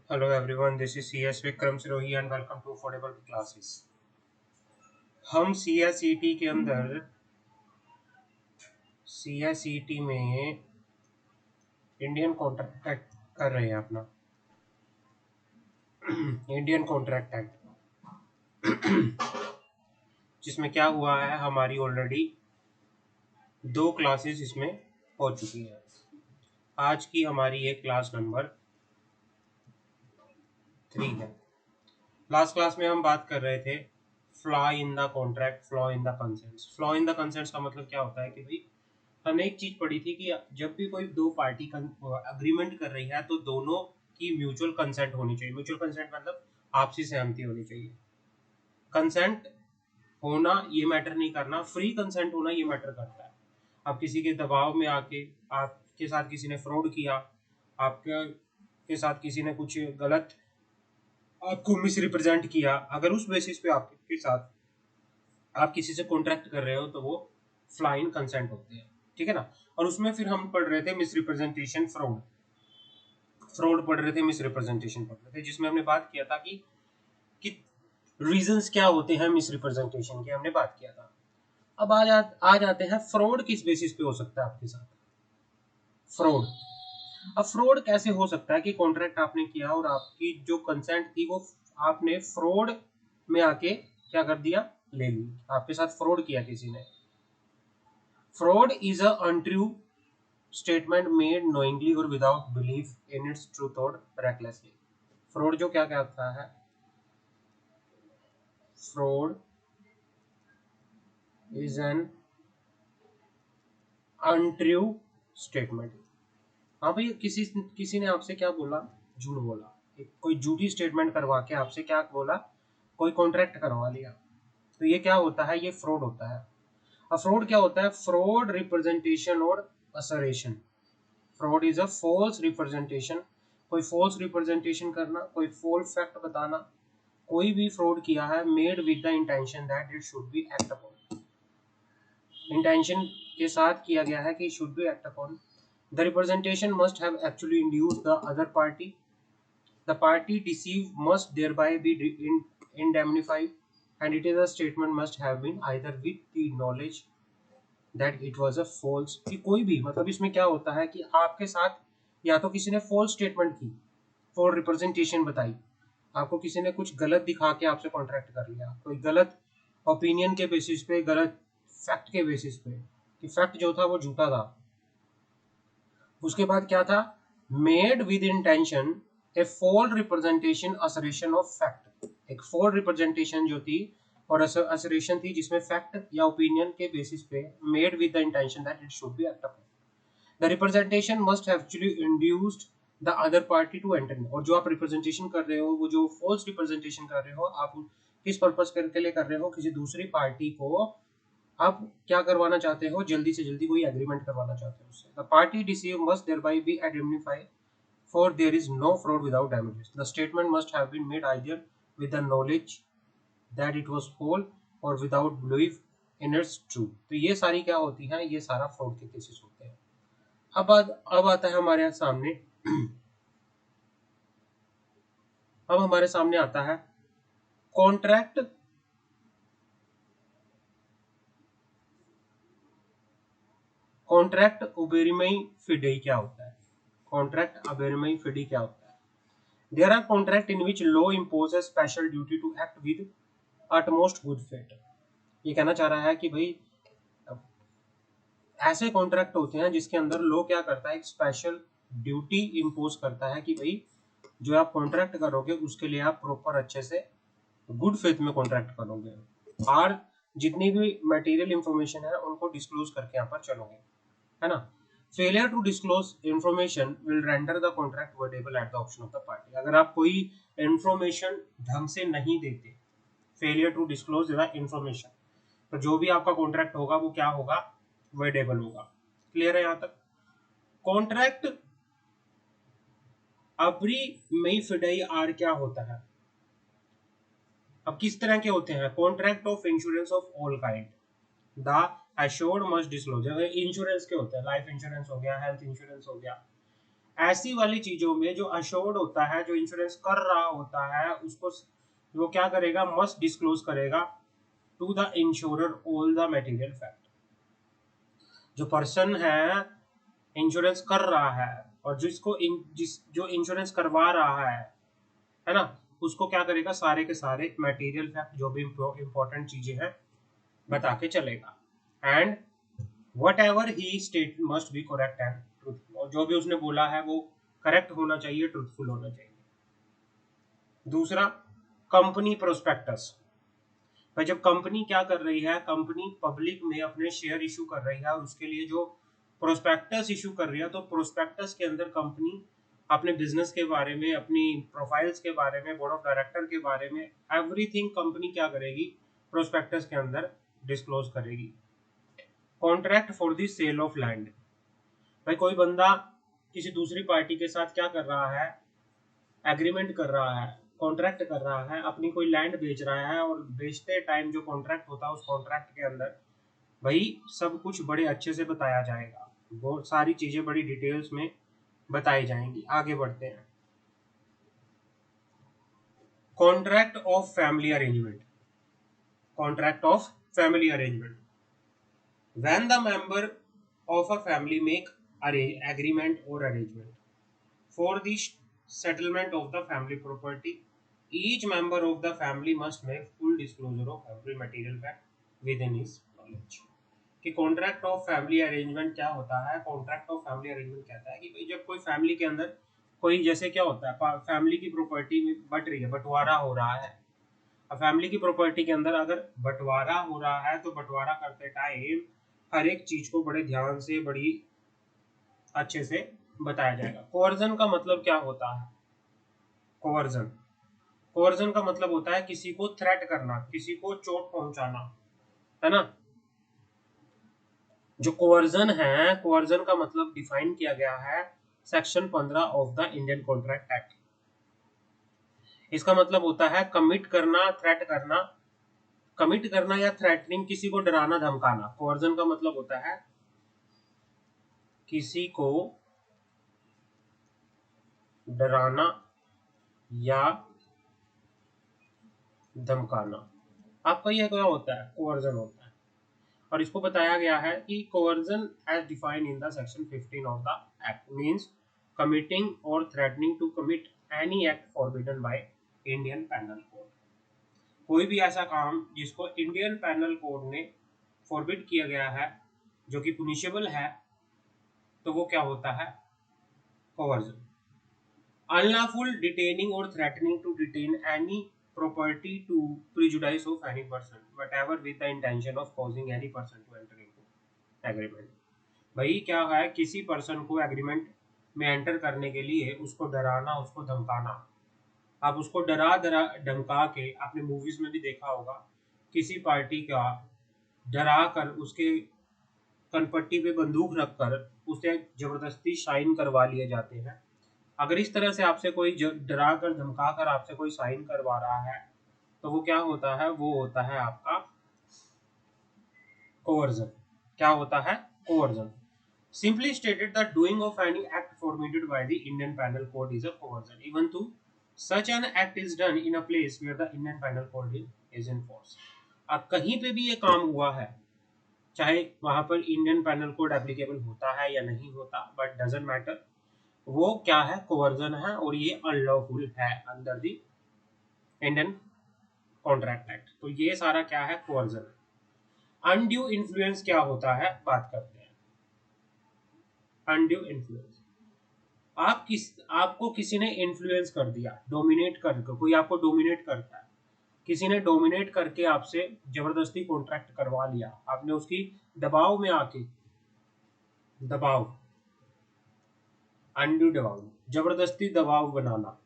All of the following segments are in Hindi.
Hello everyone, this is CS Vikram Sirohi and welcome to Affordable Classes। हम CSET के अंदर CSET में इंडियन कॉन्ट्रैक्ट एक्ट कर रहे हैं अपना इंडियन कॉन्ट्रैक्ट एक्ट, जिसमें क्या हुआ है हमारी ऑलरेडी 2 क्लासेस इसमें हो चुकी है। आज की हमारी ये क्लास नंबर 3 है। लास्ट क्लास में हम बात कर रहे थे flaw in the contract, flaw in the consents. Flaw in the consents का मतलब क्या होता है कि भाई हमने एक चीज पढ़ी थी कि जब भी कोई दो पार्टी अग्रीमेंट कर रही है तो दोनों की म्यूचुअल कंसेंट होनी चाहिए। म्यूचुअल कंसेंट मतलब आपसी सहमति होनी चाहिए। कंसेंट होना ये मैटर नहीं करना, फ्री कंसेंट होना ये मैटर करता है। अब किसी के दबाव में आके आपके साथ किसी ने फ्रॉड किया, आपके के साथ किसी ने कुछ गलत आपको मिस रिप्रेजेंट किया, अगर उस बेसिस पे आपके साथ आप किसी से कॉन्ट्रैक्ट कर रहे हो तो वो फ्लाइन कंसेंट होते हैं, ठीक है ना। और उसमें फिर हम पढ़ रहे थे मिस रिप्रेजेंटेशन, फ्रॉड पढ़ रहे थे, मिस रिप्रेजेंटेशन पढ़ रहे थे, जिसमें हमने बात किया था कि रीजंस क्या होते हैं मिस रिप्रेजेंटेशन के, हमने बात किया था। अब आ जाते हैं फ्रॉड किस बेसिस पे हो सकता है आपके साथ। फ्रॉड, अब फ्रॉड कैसे हो सकता है कि कॉन्ट्रैक्ट आपने किया और आपकी जो कंसेंट थी वो आपने फ्रॉड में आके क्या कर दिया, ले ली, आपके साथ फ्रॉड किया किसी ने। Fraud is a untrue statement made knowingly और without belief in its truth और रेकलेसली। फ्रॉड जो क्या कहता है, fraud is an untrue statement. हाँ भाई, किसी किसी ने आपसे क्या बोला, झूठ बोला, कोई झूठी स्टेटमेंट करवा के आपसे क्या बोला, कोई कॉन्ट्रैक्ट करवा लिया, तो ये क्या होता है, ये फ्रॉड होता है। अब फ्रॉड क्या होता है, फ्रॉड रिप्रेजेंटेशन और assertion. Fraud is a false representation, कोई फॉल्स रिप्रेजेंटेशन करना, कोई फॉल्स फैक्ट बताना, कोई भी फ्रॉड किया है made with the intention that it should be act upon, intention के साथ किया गया है कि should be act upon. The representation must have actually induced the other party, the party deceive must thereby be indemnified and it is a statement must have been either with the knowledge that it was a false, कि कोई भी मतलब इसमें क्या होता है कि आपके साथ या तो किसी ने फॉल्स स्टेटमेंट की, फॉर रिप्रेजेंटेशन बताई, आपको किसी ने कुछ गलत दिखा के आपसे कॉन्ट्रैक्ट कर लिया, कोई गलत ओपिनियन के बेसिस पे, गलत फैक्ट के बेसिस पे, कि फैक्ट जो था वो झूठा था। उसके बाद क्या था, made with intention a false representation assertion of fact, एक फॉल्स रिप्रेजेंटेशन जो थी और असरेशन थी जिसमें फैक्ट या ओपिनियन के बेसिस पे, made with the intention that it should be act upon. The representation must have actually induced the other party to enter, और जो आप रिप्रेजेंटेशन कर रहे हो, वो जो फॉल्स रिप्रेजेंटेशन कर रहे हो, आप किस पर्पस करके लिए कर रहे हो, किसी दूसरी पार्टी को आप क्या करवाना चाहते हो, जल्दी से जल्दी कोई एग्रीमेंट करवाना चाहते हो उससे। The party deceive must thereby be indemnified for there is no fraud without damages. The statement must have been made either with the knowledge that it was false or without belief in its truth. तो ये सारी क्या होती हैं, ये सारा फ्रॉड के केसेस होते हैं। अब आता है हमारे सामने अब हमारे सामने आता है कॉन्ट्रैक्ट कॉन्ट्रैक्ट उबेरिमई फिडेई क्या होता है। कॉन्ट्रैक्ट उबेरिमई फिडेई क्या होता है। There are contract in which law imposes special duty to act with utmost good faith। ये कहना चाह रहा है कि भाई ऐसे कॉन्ट्रैक्ट होते हैं जिसके अंदर लॉ क्या करता है, एक स्पेशल ड्यूटी इम्पोज करता है कि भाई जो आप कॉन्ट्रैक्ट करोगे उसके लिए आप प्रॉपर अच्छे से गुड फेथ में कॉन्ट्रैक्ट करोगे और जितनी भी मटेरियल इंफॉर्मेशन है उनको डिस्क्लोज करके यहाँ पर चलोगे, है ना। Failure to disclose information will render the contract voidable at the option of the party. अगर आप कोई इंफॉर्मेशन ढंग से नहीं देते, failure to disclose the information, तो जो भी आपका कॉन्ट्रैक्ट होगा वो क्या होगा, वोइडेबल होगा। क्लियर है यहाँ तक। कॉन्ट्रैक्ट अब्री मई फिडेई आर क्या होता है। अब किस तरह के होते हैं, contract of insurance of all kind, the assured must disclose. Insurance के होते हैं, लाइफ इंश्योरेंस हो गया, हेल्थ इंश्योरेंस हो गया, ऐसी वाली चीजों में जो अश्योर्ड होता है, जो इंश्योरेंस कर रहा होता है, उसको वो क्या करेगा, मस्ट डिस्क्लोज करेगा to the insurer all the material fact. जो पर्सन है इंश्योरेंस कर रहा है और जो इंश्योरेंस करवा रहा है ना, उसको क्या करेगा, सारे के सारे मटेरियल फैक्ट जो भी इंपॉर्टेंट चीजें हैं बता के चलेगा। And what ever he state must be correct and truthful, और जो भी उसने बोला है वो करेक्ट होना चाहिए, ट्रूथफुल होना चाहिए। दूसरा, कंपनी प्रोस्पेक्टस। भाई जब कंपनी क्या कर रही है, कंपनी पब्लिक में अपने शेयर इशू कर रही है, और उसके लिए जो प्रोस्पेक्टस इशू कर रही है, तो प्रोस्पेक्टस के अंदर कंपनी अपने बिजनेस के बारे में, अपनी प्रोफाइल्स के बारे में, बोर्ड ऑफ डायरेक्टर के बारे में, एवरीथिंग कंपनी क्या करेगी, प्रोस्पेक्टस के अंदर डिस्क्लोज करेगी। Contract for the sale of land. भाई कोई बंदा किसी दूसरी पार्टी के साथ क्या कर रहा है, एग्रीमेंट कर रहा है, कॉन्ट्रैक्ट कर रहा है, अपनी कोई लैंड बेच रहा है, और बेचते टाइम जो कॉन्ट्रैक्ट होता है, उस कॉन्ट्रैक्ट के अंदर भाई सब कुछ बड़े अच्छे से बताया जाएगा, वो सारी चीजें बड़ी डिटेल्स में बताई जाएंगी। आगे बढ़ते हैं। Contract of family arrangement. Contract of family arrangement, when the member of a family make agreement or arrangement for the settlement of the family property, each member of the family must make full disclosure of every material fact within his knowledge। कि कॉन्ट्रैक्ट ऑफ फैमिली अरेंजमेंट क्या होता है? कॉन्ट्रैक्ट ऑफ फैमिली अरेंजमेंट कहता है कि भाई जब कोई फैमिली के अंदर कोई, जैसे क्या होता है, फैमिली की प्रॉपर्टी में बट रही है, बंटवारा हो रहा है। अब फैमिली की प्रॉपर्टी के अंदर अगर बंटवारा हो रहा है, तो बंटवारा करते टाइम हर एक चीज को बड़े ध्यान से, बड़ी अच्छे से बताया जाएगा। कोवर्जन का मतलब क्या होता है? कोवर्जन, कोवर्जन का मतलब होता है किसी को थ्रेट करना, किसी को चोट पहुंचाना, है ना। जो कोवर्जन है, कोवर्जन का मतलब डिफाइन किया गया है section 15 of the Indian contract act. इसका मतलब होता है कमिट करना, थ्रेट करना, कमिट करना या थ्रेटनिंग, किसी को डराना धमकाना। कोवर्जन का मतलब होता है किसी को डराना या धमकाना। आपका यह क्या होता है? कोवर्जन होता है। और इसको बताया गया है कि coercion as defined in the section 15 of the act means committing और threatening to commit any act forbidden by Indian penal code. कोई भी ऐसा काम जिसको इंडियन पैनल कोड ने फॉरबिड किया गया है, जो कि पुनिशेबल है, तो वो क्या होता है? कोवर्जन। अनलॉफुल डिटेनिंग और threatening to detain any property to prejudice of any person whatever with the intention of causing any person to enter into agreement। भाई क्या है, किसी पर्सन को एग्रीमेंट में एंटर करने के लिए उसको डराना, उसको धमकाना। आप उसको डरा डरा धमका के, आपने मूवीज में भी देखा होगा, किसी पार्टी का डरा कर उसके कनपट्टी पे बंदूक रखकर उसे जबरदस्ती साइन करवा लिए जाते हैं। अगर इस तरह से आपसे कोई डरा कर धमका कर आपसे कोई साइन करवा रहा है, तो वो क्या होता है? वो होता है आपका कोवर्जन। क्या होता है? Coercion. Simply stated, the doing of any act forbidden by the Indian Penal Code is a coercion, even though such an act is done in a place where the Indian Penal Code is in force। अब कहीं पे भी ये काम हुआ है, चाहे वहां पर इंडियन पैनल कोड एप्लीकेबल होता है या नहीं होता, बट डजंट मैटर, वो क्या है? कोवर्जन है, और ये अनलॉफुल है under the Indian contract act. तो ये सारा क्या है? कोवर्जन है। अनड्यू इन्फ्लुएंस क्या होता है? बात करते हैं। अनड्यू इन्फ्लुएंस, आपको किसी ने इन्फ्लुएंस कर दिया, डोमिनेट करके, कोई आपको डोमिनेट करता है, किसी ने डोमिनेट करके आपसे जबरदस्ती कॉन्ट्रैक्ट करवा लिया, आपने उसकी दबाव में आके, दबाव, अनड्यू दबाव, जबरदस्ती दबाव बनाना।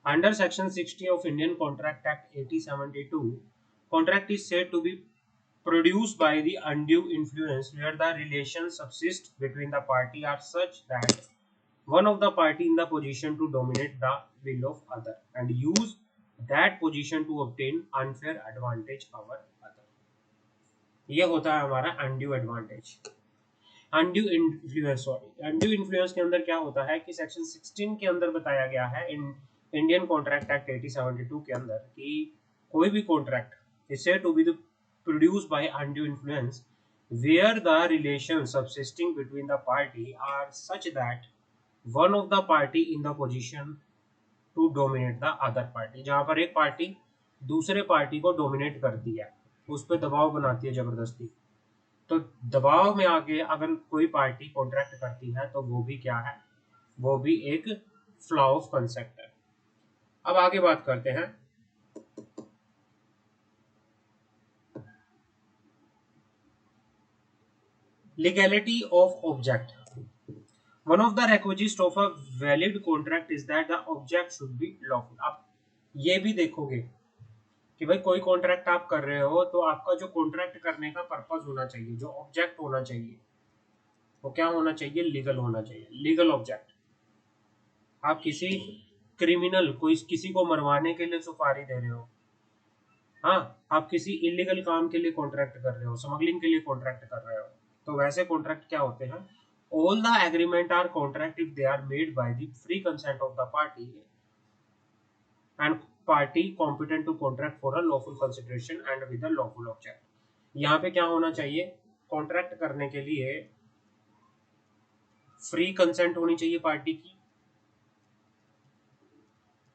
Under section 60 of Indian contract act 1872, contract is said to be produced by the undue influence where the relations subsist between the party are such that one of the party in the position to dominate the will of other and use that position to obtain unfair advantage over other। ये होता है हमारा undue advantage। Undue influence, sorry, undue influence के अंदर क्या होता है कि सेक्शन 16 के अंदर बताया गया है इन इंडियन कॉन्ट्रैक्ट एक्ट 1872 के अंदर कि कोई भी contract is said to be produced by undue influence where the relations subsisting between the party are such that one of the party in the position to dominate the other party, जहां पर एक पार्टी दूसरे पार्टी को डोमिनेट करती है, उस पर दबाव बनाती है जबरदस्ती। तो दबाव में आके अगर कोई पार्टी कॉन्ट्रैक्ट करती है तो वो भी क्या है, वो भी एक फ्लॉ ऑफ कंसेप्ट है। अब आगे बात करते हैं legality of object. One of the requisites of a valid contract is that the object should be lawful. आप ये भी देखोगे कि भाई कोई कॉन्ट्रैक्ट आप कर रहे हो तो आपका जो कॉन्ट्रैक्ट करने का पर्पस होना चाहिए, जो ऑब्जेक्ट होना चाहिए, वो क्या होना चाहिए, लीगल होना चाहिए, लीगल ऑब्जेक्ट। आप किसी क्रिमिनल कोई किसी को मरवाने के लिए सुपारी दे रहे हो, हाँ, आप किसी इलीगल काम के लिए कॉन्ट्रैक्ट कर रहे हो, स्मगलिंग के लिए कॉन्ट्रैक्ट कर रहे हो, तो वैसे कॉन्ट्रैक्ट क्या होते हैं, all the agreement are contract if they are made by the free consent of the party and party competent to contract for a lawful consideration and with a lawful object. यहाँ पे क्या होना चाहिए, कॉन्ट्रैक्ट करने के लिए फ्री कंसेंट होनी चाहिए पार्टी की,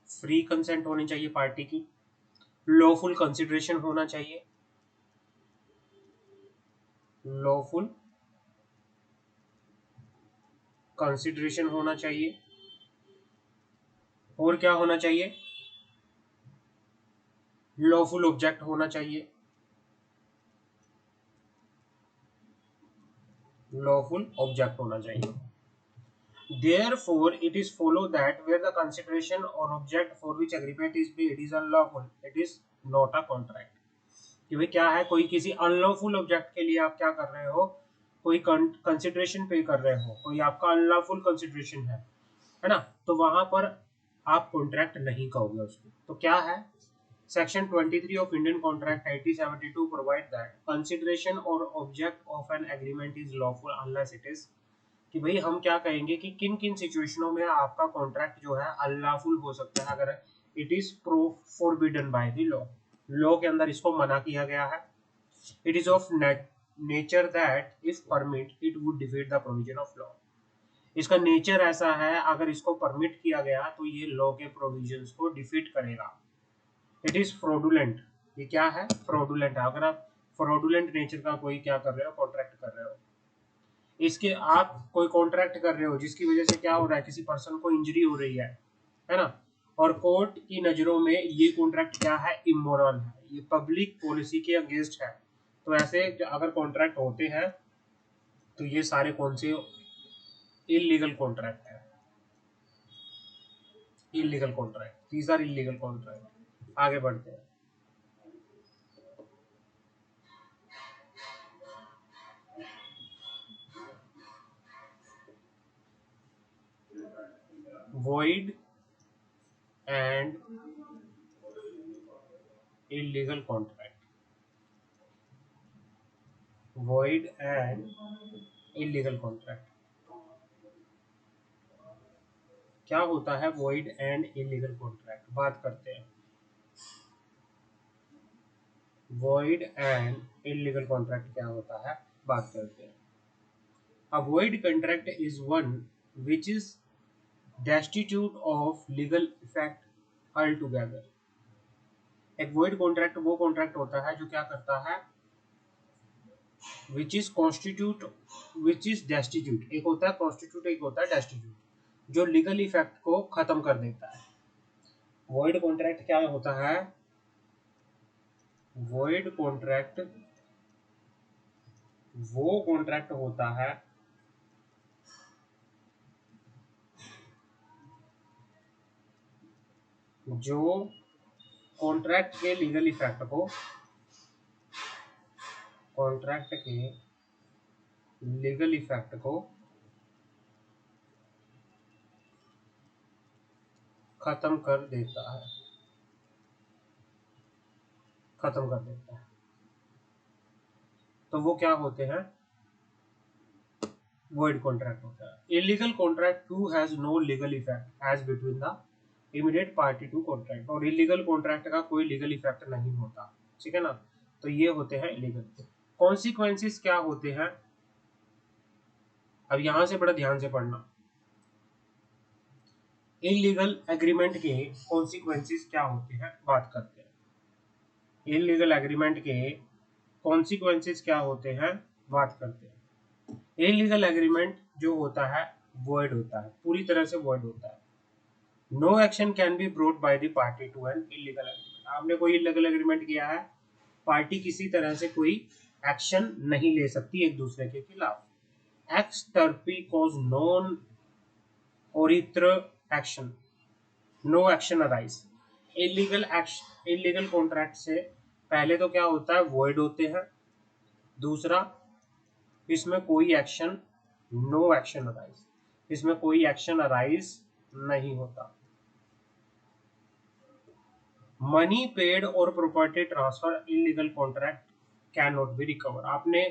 फ्री कंसेंट होनी चाहिए पार्टी की, लॉफुल कंसिडरेशन होना चाहिए, लॉफुल कंसिडरेशन होना चाहिए, और क्या होना चाहिए, लॉफुल ऑब्जेक्ट होना चाहिए, लॉफुल ऑब्जेक्ट होना चाहिए। Therefore, it is follow that where the consideration or object for which agreement is made is unlawful, it is not a contract। कि भाई क्या है, कोई किसी अनलॉफुल ऑब्जेक्ट के लिए आप क्या कर रहे हो, कोई कंसिडरेशन पे कर रहे हो, कोई आपका अनलॉफुल कंसिडरेशन है ना, तो वहां पर आप कॉन्ट्रैक्ट नहीं कहोगे उसको। तो क्या है, section 23 of Indian contract 1872 provide that consideration और object of an agreement is lawful unless it is, कि भाई हम क्या कहेंगे कि किन किन सिचुएशनों में आपका कॉन्ट्रैक्ट जो है अनलॉफुल हो सकता है, अगर it is forbidden by the law, law के अंदर इसको मना किया गया है। It is of nature that if permit it would defeat the provision of law. इसका नेचर ऐसा है, अगर इसको परमिट किया गया तो ये लॉ के प्रोविजंस को डिफीट करेगा। इट इज फ्रॉडुलेंट, ये क्या है, फ्रॉडुलेंट है। अगर आप फ्रॉडुलेंट नेचर का कोई क्या कर रहे हो, कॉन्ट्रैक्ट कर रहे हो, इसके आप कोई कॉन्ट्रैक्ट कर रहे हो जिसकी वजह से क्या हो रहा है, किसी पर्सन को इंजरी हो रही है ना, और कोर्ट की नजरों में ये कॉन्ट्रैक्ट क्या है, इमोरल है, ये पब्लिक पॉलिसी के अगेंस्ट है। तो ऐसे अगर कॉन्ट्रैक्ट होते हैं तो ये सारे कौन से इलीगल कॉन्ट्रैक्ट है, illegal contract, these are illegal contract. आगे बढ़ते हैं। void and illegal contract, void and illegal contract, क्या होता है void and illegal contract, बात करते हैं। void and illegal contract क्या होता है, बात करते हैं। A void contract is one which is destitute of legal effect altogether। एक void contract वो contract होता है जो क्या करता है, which is constitute, which is destitute, एक होता है constitute, एक होता है destitute, जो लीगल इफेक्ट को खत्म कर देता है। void contract क्या होता है, void contract वो कॉन्ट्रैक्ट होता है जो कॉन्ट्रैक्ट के लीगल इफेक्ट को, कॉन्ट्रैक्ट के लीगल इफेक्ट को खत्म कर देता है, खत्म कर देता है। तो वो क्या होते हैं, void contract होता है। illegal contract too has no legal effect as between the immediate party to contract, और illegal contract का कोई legal effect नहीं होता, ठीक है ना। तो ये होते हैं illegal। consequences क्या होते हैं, अब यहां से बड़ा ध्यान से पढ़ना। इलीगल एग्रीमेंट के कॉन्सिक्वेंसेस क्या होते हैं बात करते हैं। इलीगल एग्रीमेंट के कॉन्सिक्वेंसेस क्या होते हैं बात करते हैं। इलीगल एग्रीमेंट जो होता है वॉइड होता है, पूरी तरह से वॉइड होता है। No action can be brought by the party to an illegal agreement. आपने कोई इलीगल एग्रीमेंट किया है, पार्टी किसी तरह से कोई एक्शन नहीं ले सकती एक दूसरे के खिलाफ। Ex turpi causa non oritur action, no action arise. Illegal contract से पहले तो क्या होता है, वॉइड होते हैं। दूसरा, इसमें कोई एक्शन, नो एक्शन अराइज, इसमें कोई एक्शन अराइज नहीं होता। मनी पेड और property transfer illegal contract can not be recover. आपने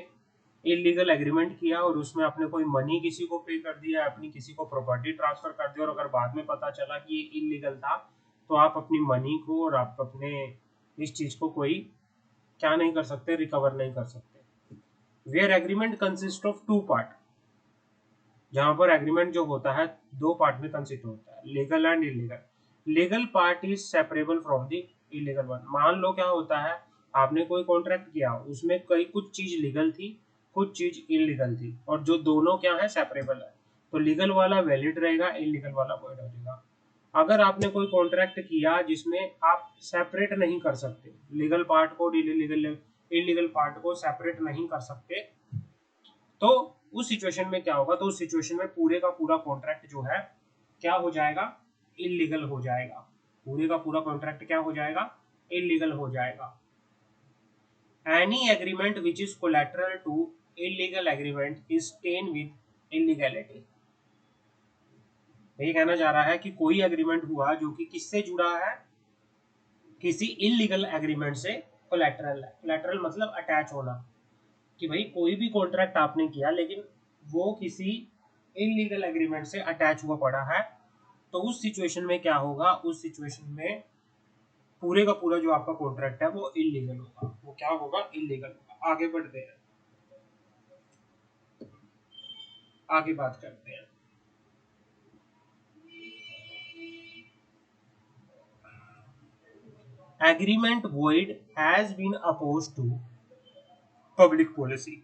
इलीगल एग्रीमेंट किया और उसमें आपने कोई मनी किसी को पे कर दिया, अपनी किसी को प्रॉपर्टी ट्रांसफर कर दिया, और अगर बाद में पता चला कि ये इलीगल था, तो आप अपनी मनी को और आप अपने इस चीज को कोई क्या नहीं कर सकते, रिकवर नहीं कर सकते। Where agreement consist of two part, जहां पर एग्रीमेंट जो होता है दो पार्ट में कंसिस्ट होता है, legal and illegal. Legal part is separable from the illegal one. मान लो क्या होता है, आपने कोई कॉन्ट्रैक्ट किया, उसमें कई कुछ चीज लीगल थी, कुछ चीज इलीगल थी, और जो दोनों क्या है, सेपरेबल है। तो लीगल वाला वैलिड रहेगा, इलीगल वाला वॉइड हो जाएगा। अगर आपने कोई कॉन्ट्रैक्ट किया जिसमें आप सेपरेट नहीं कर सकते, लीगल पार्ट को इलीगल पार्ट को सेपरेट नहीं कर सकते, तो उस सिचुएशन में क्या होगा, तो उस सिचुएशन में पूरे का पूरा कॉन्ट्रैक्ट जो है क्या हो जाएगा, इलीगल हो जाएगा। पूरे का पूरा कॉन्ट्रैक्ट क्या हो जाएगा, इलीगल हो जाएगा। Any agreement which is collateral to illegal agreement is stain with illegality. ये कहना जा रहा है कि कोई एग्रीमेंट हुआ जो कि किससे जुड़ा है, किसी इलीगल एग्रीमेंट से कोलैटरल है। कोलैटरल मतलब अटैच होना, कि भाई कोई भी कॉन्ट्रैक्ट आपने किया लेकिन वो किसी इलीगल एग्रीमेंट से अटैच हुआ पड़ा है, तो उस सिचुएशन में क्या होगा, उस सिचुएशन में पूरे का पूरा जो आपका कॉन्ट्रैक्ट है वो इलीगल होगा। वो क्या होगा, इलीगल होगा। आगे बढ़ते हैं, आगे बात करते हैं। Agreement void has been opposed to public policy.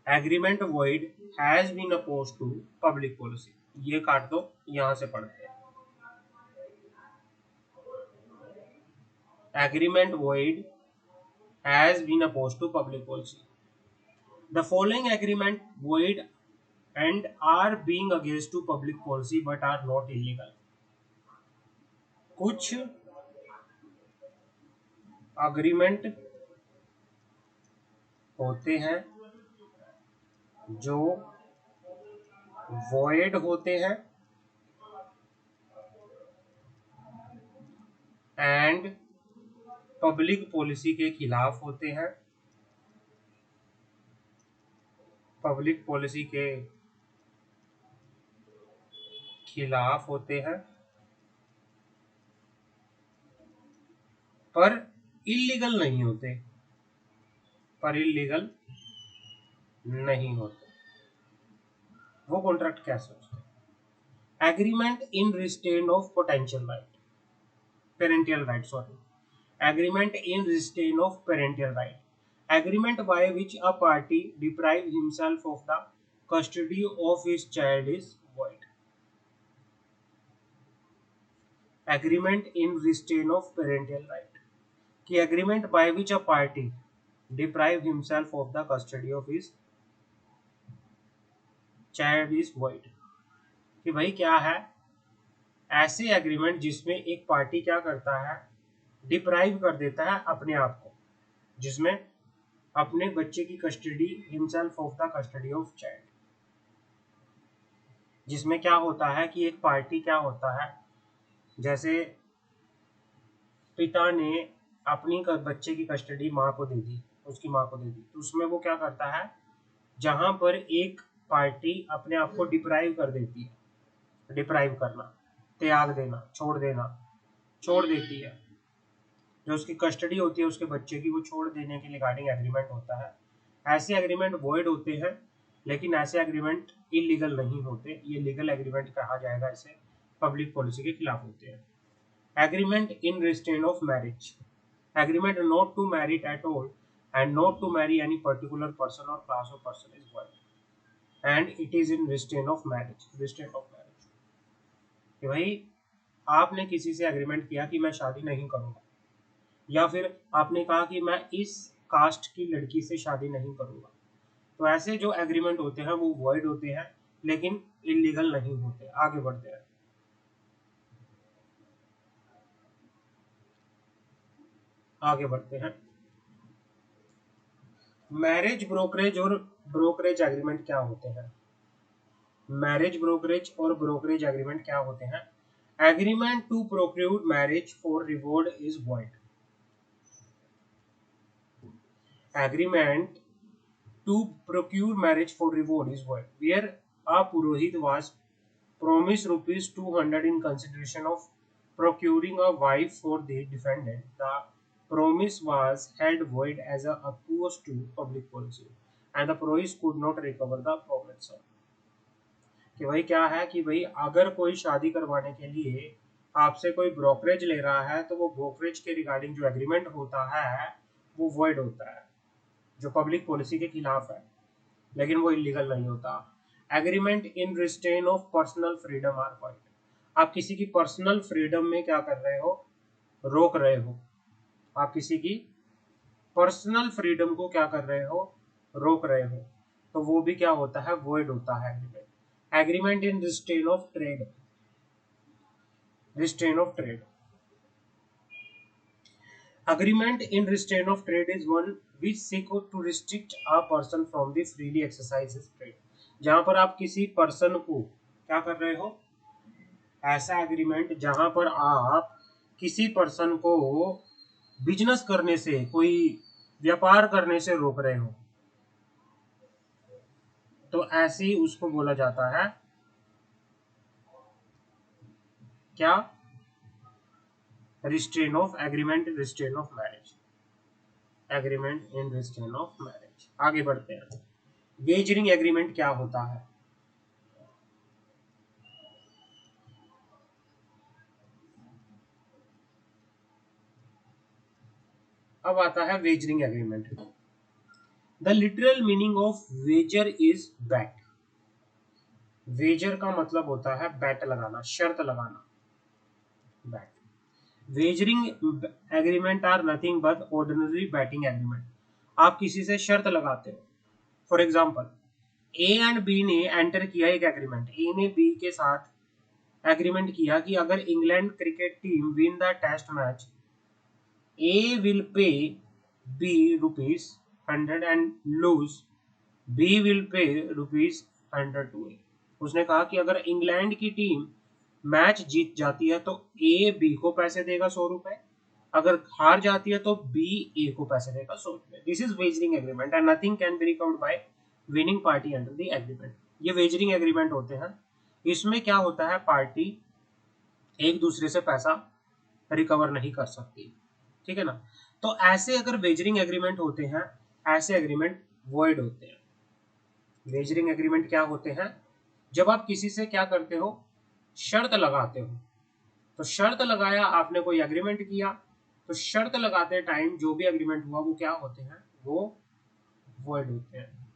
Agreement void has been opposed to public policy। ये काट दो, यहां से पढ़ते हैं। Agreement void has been opposed to public policy. The following agreement void and are being against to public policy but are not illegal. कुछ अग्रीमेंट होते हैं जो void होते हैं एंड पब्लिक पॉलिसी के खिलाफ होते हैं, पब्लिक पॉलिसी के खिलाफ होते हैं, पर इलीगल नहीं होते, पर इलीगल नहीं होते। वो कॉन्ट्रैक्ट कैसे होते हैं। Agreement in restraint of potential right, parental right, sorry, agreement in restraint of parental right, agreement by which a party deprive himself of the custody of his child is void। agreement in restraint of parental right, कि agreement by which a party deprive himself of the custody of his child is void। कि भाई क्या है, ऐसे एग्रीमेंट जिसमें एक पार्टी क्या करता है, डिप्राइव कर देता है अपने आप को, जिसमें अपने बच्चे की custody, himself of the custody of child, जिसमें क्या होता है कि एक पार्टी क्या होता है, जैसे पिता ने अपनी बच्चे की कस्टडी माँ को दे दी, उसकी माँ को दे दी, तो उसमें वो क्या करता है, जहां पर एक पार्टी अपने आप को डिप्राइव कर देती है, डिप्राइव करना, त्याग देना, छोड़ देती है, जो उसकी कस्टडी होती है उसके बच्चे की, वो छोड़ देने के रिगार्डिंग एग्रीमेंट होता है। ऐसे एग्रीमेंट वॉइड होते हैं, लेकिन ऐसे एग्रीमेंट इलीगल नहीं होते, ये लीगल एग्रीमेंट कहा जाएगा, इसे पब्लिक पॉलिसी के खिलाफ होते हैं। Agreement in restraint of marriage, agreement not to marry at all and not to marry any particular person और class of person is void and it is in restraint of marriage. Restraint of marriage कि भाई आपने किसी से एग्रीमेंट किया कि मैं शादी नहीं करूंगा, या फिर आपने कहा कि मैं इस कास्ट की लड़की से शादी नहीं करूंगा, तो ऐसे जो एग्रीमेंट होते हैं वो वॉइड होते हैं, लेकिन इलीगल नहीं होते। आगे बढ़ते हैं। आगे बढ़ते हैं। मैरिज ब्रोकरेज और ब्रोकरेज एग्रीमेंट क्या होते हैं? मैरिज ब्रोकरेज और ब्रोकरेज एग्रीमेंट क्या होते हैं? Agreement to procure marriage for reward is void. Agreement to procure marriage for reward is void, where a Purohit was promised rupees 200 in consideration of procuring a wife for the defendant. The promise was held void as a opposed to public policy, and the Purohit could not recover the promise. कि भाई क्या है कि भाई अगर कोई शादी करवाने के लिए आपसे कोई ब्रोकरेज ले रहा है, तो वो ब्रोकरेज के रिगार्डिंग जो एग्रीमेंट होता है वो वॉइड होता है, जो पब्लिक पॉलिसी के खिलाफ है, लेकिन वो इलीगल नहीं होता। Agreement in restraint of personal freedom are void. आप किसी की पर्सनल फ्रीडम में क्या कर रहे हो? रोक रहे हो। आप किसी की पर्सनल फ्रीडम को क्या कर रहे हो? रोक रहे हो, तो वो भी क्या होता है? वॉइड होता है agreement. Agreement in restraint of trade, restrain of trade. Agreement in restraint of trade is one which seek to restrict a person from the freely exercises trade। जहां पर आप किसी पर्सन को क्या कर रहे हो? ऐसा एग्रीमेंट जहां पर आप किसी पर्सन को बिजनेस करने से, कोई व्यापार करने से रोक रहे हो, तो ऐसे ही उसको बोला जाता है क्या? Restrain of agreement, restrain of marriage, agreement in restraint of marriage. आगे बढ़ते हैं। वेजरिंग एग्रीमेंट क्या होता है? अब आता है wagering agreement. The literal meaning of wager is bet. Wager का मतलब होता है बैट लगाना, शर्त लगाना, bet. Wagering agreement are nothing but ordinary betting agreement. आप किसी से शर्त लगाते हो। For example, A and B ने एंटर किया एक एग्रीमेंट, ए ने बी के साथ एग्रीमेंट किया कि अगर England cricket team win the test match, A will pay B rupees 100 and lose, B will pay rupees 100 to A। उसने कहा कि अगर इंग्लैंड की टीम मैच जीत जाती है तो ए बी को पैसे देगा 100 रुपए, अगर हार जाती है तो बी ए को पैसे देगा 100 रुपए। This is wagering agreement and nothing can be recovered bye winning party under the agreement. ये वेजरिंग एग्रीमेंट होते हैं। इसमें क्या होता है? पार्टी एक दूसरे से पैसा रिकवर नहीं कर सकती, ठीक है ना। तो ऐसे अगर वेजरिंग एग्रीमेंट होते हैं, ऐसे एग्रीमेंट वॉइड होते हैं। वेजरिंग एग्रीमेंट क्या होते हैं? जब आप किसी से क्या करते हो? शर्त लगाते हो। तो शर्त लगाया आपने, कोई एग्रीमेंट किया, तो शर्त लगाते टाइम जो भी एग्रीमेंट हुआ वो क्या होते हैं? वो वॉइड होते हैं।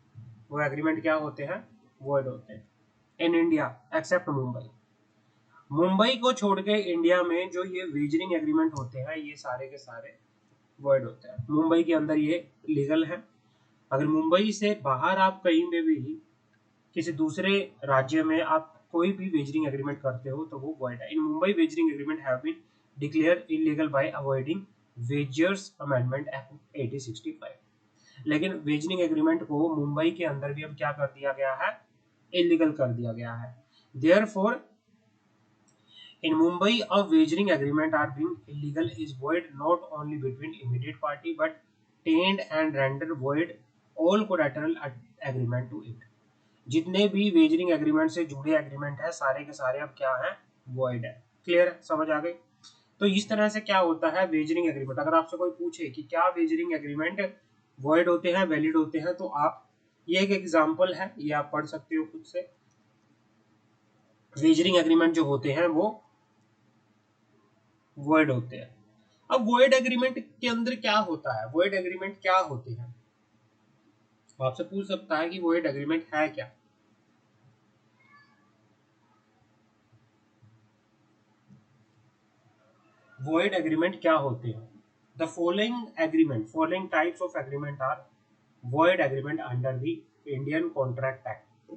वो एग्रीमेंट क्या होते हैं? वॉइड होते हैं। In India accept Mumbai, Mumbai को छोड़ के इंडिया में जो ये वेजरिंग एग्रीमेंट होते हैं ये सारे के सारे वॉइड होते हैं। मुंबई के अंदर ये लीगल है। अगर मुंबई से बाहर आप कहीं में भी किसी दूसरे राज्य में आप कोई भी वेजरिंग एग्रीमेंट करते हो तो वो वॉइड है। In Mumbai wagering agreement have been declare illegal by avoiding wagers amendment act 1865। लेकिन वेजरिंग एग्रीमेंट को मुंबई के अंदर भी अब क्या कर दिया गया है? इलीगल कर दिया गया है। Therefore in Mumbai, a wagering agreement are being illegal is void not only between immediate party but taint and render void all collateral agreement to इट। जितने भी वेजरिंग एग्रीमेंट से जुड़े एग्रीमेंट है सारे के सारे अब क्या है, वॉइड है। क्लियर, समझ आ गई। तो इस तरह से क्या होता है वेजरिंग एग्रीमेंट। अगर आपसे कोई पूछे कि क्या वेजरिंग एग्रीमेंट वॉइड होते हैं वैलिड होते हैं, तो आप, ये एक एग्जांपल है, ये आप पढ़ सकते हो खुद से। वेजरिंग एग्रीमेंट जो होते हैं वो वॉइड होते हैं। अब वॉइड एग्रीमेंट के अंदर क्या होता है, वॉइड एग्रीमेंट क्या होते हैं, तो आपसे पूछ सकता है कि वॉइड एग्रीमेंट है क्या। वॉइड एग्रीमेंट क्या होते हैं। The following types of agreement are void agreement under the Indian contract Act.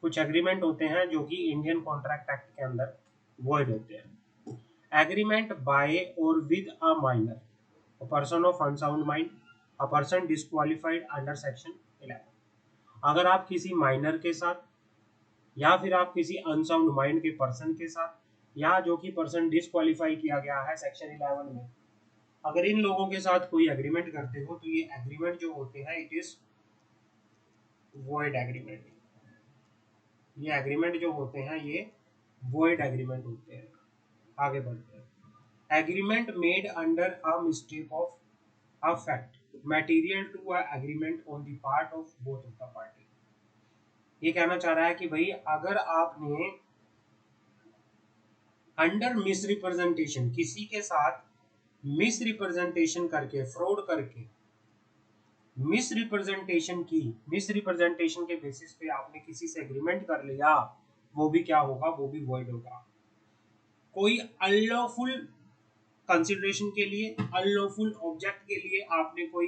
कुछ एग्रीमेंट होते हैं जो कि इंडियन कॉन्ट्रैक्ट एक्ट के अंदर वॉइड होते हैं। एग्रीमेंट बाय और with a minor, a person of unsound mind, a person disqualified under section 11। अगर आप किसी माइनर के साथ या फिर आप किसी अनसाउंड माइंड के पर्सन के साथ, या जो कि पर्सन डिस्क्वालीफाई किया गया है सेक्शन 11 में, अगर इन लोगों के साथ कोई एग्रीमेंट करते हो तो ये एग्रीमेंट जो होते हैं इट इज वॉइड एग्रीमेंट। ये एग्रीमेंट जो होते हैं ये वॉइड एग्रीमेंट होते हैं। आगे बढ़ते हैं। Agreement made under a mistake of a fact material to a agreement on the part of both of the party. ये कहना चाह रहा है कि भाई अगर आपने अंडर मिसरिप्रेजेंटेशन किसी के साथ मिसरिप्रेजेंटेशन करके, फ्रॉड करके मिसरिप्रेजेंटेशन के बेसिस पे आपने किसी से एग्रीमेंट कर लिया, वो भी क्या होगा, वो भी वॉइड होगा। कोई अनलॉफुल कंसिडरेशन के लिए, अनलॉफुल ऑब्जेक्ट के लिए आपने कोई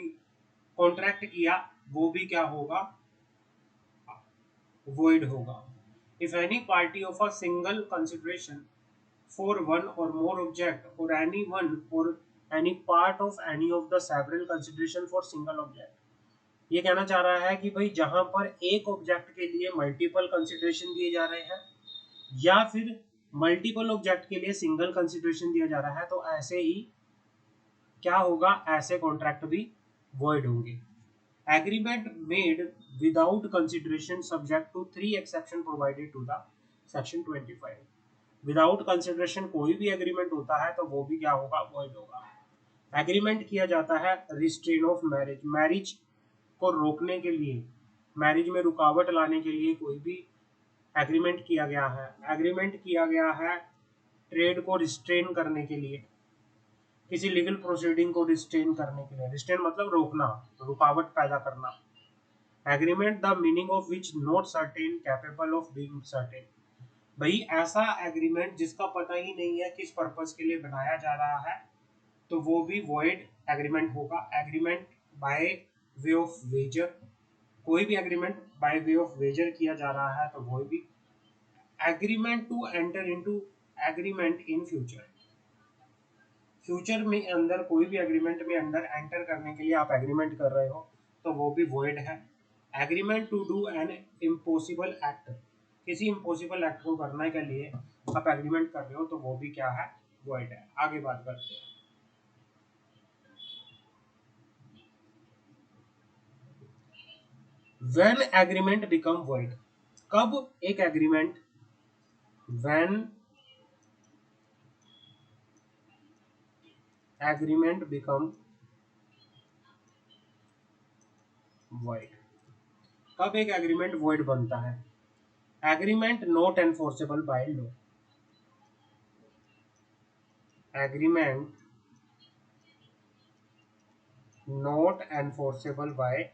कॉन्ट्रैक्ट किया, वो भी क्या होगा, वॉइड होगा। If any party of a single consideration for one or more object or any one or any part of any of the several consideration for single object। ये कहना चाह रहा है कि भाई जहां पर एक ऑब्जेक्ट के लिए मल्टीपल कंसिडरेशन दिए जा रहे हैं या फिर मल्टीपल ऑब्जेक्ट के लिए सिंगल कंसिडरेशन दिया जा रहा है, तो ऐसे ही क्या होगा, ऐसे कॉन्ट्रैक्ट भी वॉइड होंगे। Agreement made without consideration subject to 3 exception provided to the section 25। Without consideration कोई भी एग्रीमेंट होता है तो वो भी क्या होगा, वॉइड होगा। एग्रीमेंट किया जाता है रिस्ट्रेन ऑफ मैरिज, मैरिज को रोकने के लिए, मैरिज में रुकावट लाने के लिए कोई भी एग्रीमेंट किया गया है। एग्रीमेंट किया गया है ट्रेड को रिस्ट्रेन करने के लिए, किसी लीगल प्रोसीडिंग को रिस्ट्रेन करने के लिए। रिस्ट्रेन मतलब रोकना, रुकावट पैदा करना। Agreement the meaning of which not certain capable of being certain. भाई ऐसा एग्रीमेंट जिसका पता ही नहीं है किस पर्पस के लिए बनाया जा रहा है, तो वो भी वॉइड एग्रीमेंट होगा। Agreement by way of wager, कोई भी agreement by way of wager किया जा रहा है तो वो भी। Agreement to enter into agreement in future, future में अंदर कोई भी एग्रीमेंट में अंदर एंटर करने के लिए आप एग्रीमेंट कर रहे हो तो वो भी वॉइड है। Agreement to do an impossible act, किसी इम्पॉसिबल एक्ट को करने के लिए आप एग्रीमेंट कर रहे हो तो वो भी क्या है, वॉइड है। आगे बात करते हैं। व्हेन एग्रीमेंट बिकम वॉइड, कब एक agreement, when agreement become void, कब एक एग्रीमेंट वॉइड बनता है। Agreement not enforceable by law, agreement not enforceable bye,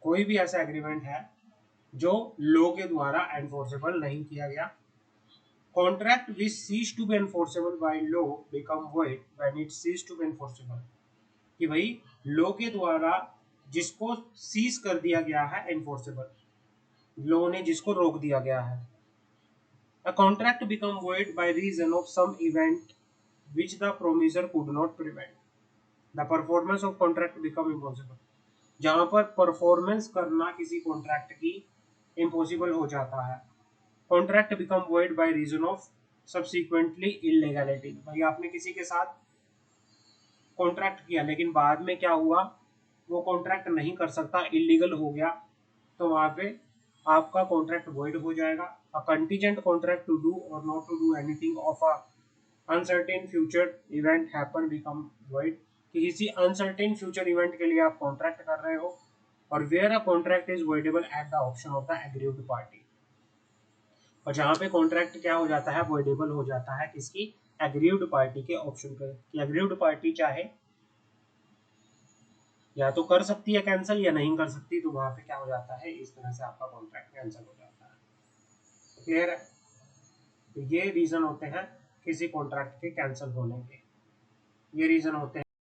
कोई भी ऐसा एग्रीमेंट है जो लॉ के द्वारा एनफोर्सेबल नहीं किया गया। Contract which cease to be enforceable by law become void when it cease to be enforceable, कि भाई लॉ के द्वारा जिसको सीज कर दिया गया है एनफोर्सेबल, लॉ ने जिसको रोक दिया गया है। A contract become void by reason of some event which the promisor could not prevent. The performance of contract become impossible. जहां पर परफॉर्मेंस करना किसी कॉन्ट्रैक्ट की इम्पॉसिबल हो जाता है। Contract become void by reason of subsequently illegality, भाई आपने किसी के साथ कॉन्ट्रैक्ट किया लेकिन बाद में क्या हुआ, वो कॉन्ट्रैक्ट नहीं कर सकता, इलीगल हो गया, तो वहां पे आपका कॉन्ट्रैक्ट वॉइड हो जाएगा। A contingent contract to do और not to do anything of a uncertain future event happen become void. किसी अनसर्टेन फ्यूचर इवेंट के लिए आप कॉन्ट्रैक्ट कर रहे हो और where a contract is voidable at the option of the aggrieved party. और जहां पे कॉन्ट्रैक्ट क्या हो जाता है, वॉइडेबल हो जाता है किसकी, एग्रीव्ड पार्टी के ऑप्शन पे। कि एग्रीव्ड पार्टी चाहे या तो कर सकती है कैंसिल या नहीं कर सकती, तो वहां पे क्या हो जाता है, इस तरह से आपका कॉन्ट्रैक्ट कैंसिल हो जाता है। क्लियर है? तो ये रीजन होते हैं किसी कॉन्ट्रैक्ट के कैंसिल होने के, ये रीजन होते हैं।